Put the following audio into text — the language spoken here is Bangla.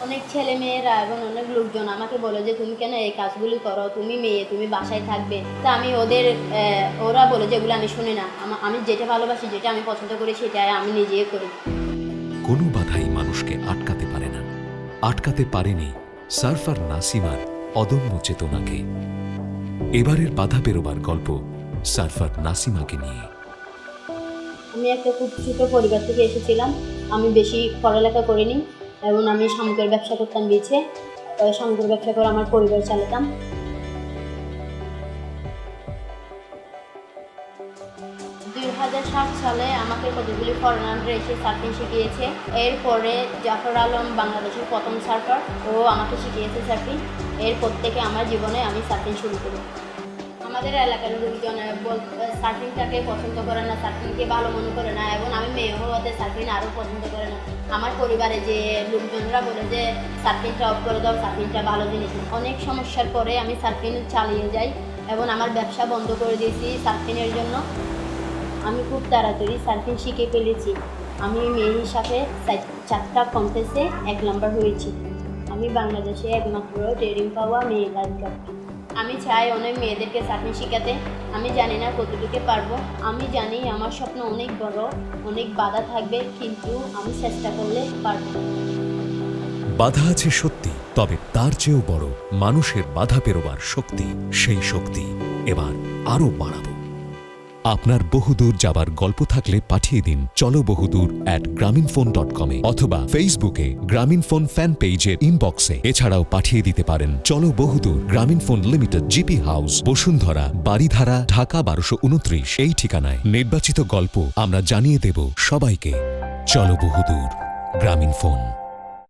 অনেক ছেলে মেয়েরা এবং অনেক লোকজন আমাকে বলে যে তুমি কেন এই কাজগুলি করো, তুমি মেয়ে, তুমি বাসায় থাকবে। তা আমি ওরা বলে যে এগুলো আমি শুনি না, আমি যেটা ভালোবাসি, যেটা আমি পছন্দ করি সেটাই আমি নিজেই করি। কোনো বাধাই মানুষকে আটকাতে পারে না, আটকাতে পারেনি সার্ফার নাসিমার অদম্য চেতনাকে। এবারের বাধা পেরোবার গল্প সার্ফার নাসিমাকে নিয়ে। আমি একটা খুব ছোট পরিবার থেকে এসেছিলাম। আমি বেশি পড়ালেখা করিনি এবং আমি শামুকের ব্যবসা করতাম বিচে। শামুকের ব্যবসা করে আমার পরিবার চালাতাম। 2007 সালে আমাকে কতগুলি ফরেনাররা এসে সার্ফিং শিখিয়েছে। এরপরে জাফর আলম বাংলাদেশের প্রথম সার্ফার, ও আমাকে শিখিয়েছে সার্ফিং। এরপর থেকে আমার জীবনে আমি সার্ফিং শুরু করি। আমাদের এলাকার লোকজন সার্ফিংটাকে পছন্দ করে না, সার্ফিংকে ভালো মনে করে না, এবং আমি মেয়ে হওয়াতে সার্ফিং আরও পছন্দ করে না। আমার পরিবারে যে লোকজনরা বলে যে সার্ফিংটা অফ করে দাও, সার্ফিংটা ভালো জিনিস। অনেক সমস্যার পরে আমি সার্ফিং চালিয়ে যাই এবং আমার ব্যবসা বন্ধ করে দিয়েছি সার্ফিংয়ের জন্য। আমি খুব তাড়াতাড়ি সার্ফিং শিখে ফেলেছি। আমি মেয়ে হিসাবে 4টা কন্টেস্টে 1 নাম্বার হয়েছি। আমি বাংলাদেশে একমাত্র ট্রেনিং পাওয়া মেয়ে লাইফগার্ড। আমি চাই অনেক মেয়েদেরকে সার্ফিং শেখাতে। আমি জানি না কতটুকু পারবো। আমি জানি আমার স্বপ্ন অনেক বড়, অনেক বাধা থাকবে, কিন্তু আমি চেষ্টা করলে পারবো। বাধা আছে সত্যি, তবে তার চেয়েও বড় মানুষের বাধা পেরোবার শক্তি। সেই শক্তি এবার আরো বাড়াবো। আপনার বহুদূর যাবার গল্প থাকলে পাঠিয়ে দিন চলো বহুদূর @graminphone.com অথবা ফেসবুকে গ্রামীণ ফোন ফ্যান পেজের ইনবক্সে। এছাড়াও পাঠিয়ে দিতে পারেন চলো বহুদূর, গ্রামীণ phone limited, GP house, Bashundhara, Baridhara, Dhaka 1229 এই ঠিকানায়। নির্বাচিত গল্প আমরা জানিয়ে দেব সবাইকে। চলো বহুদূর, গ্রামীণ ফোন।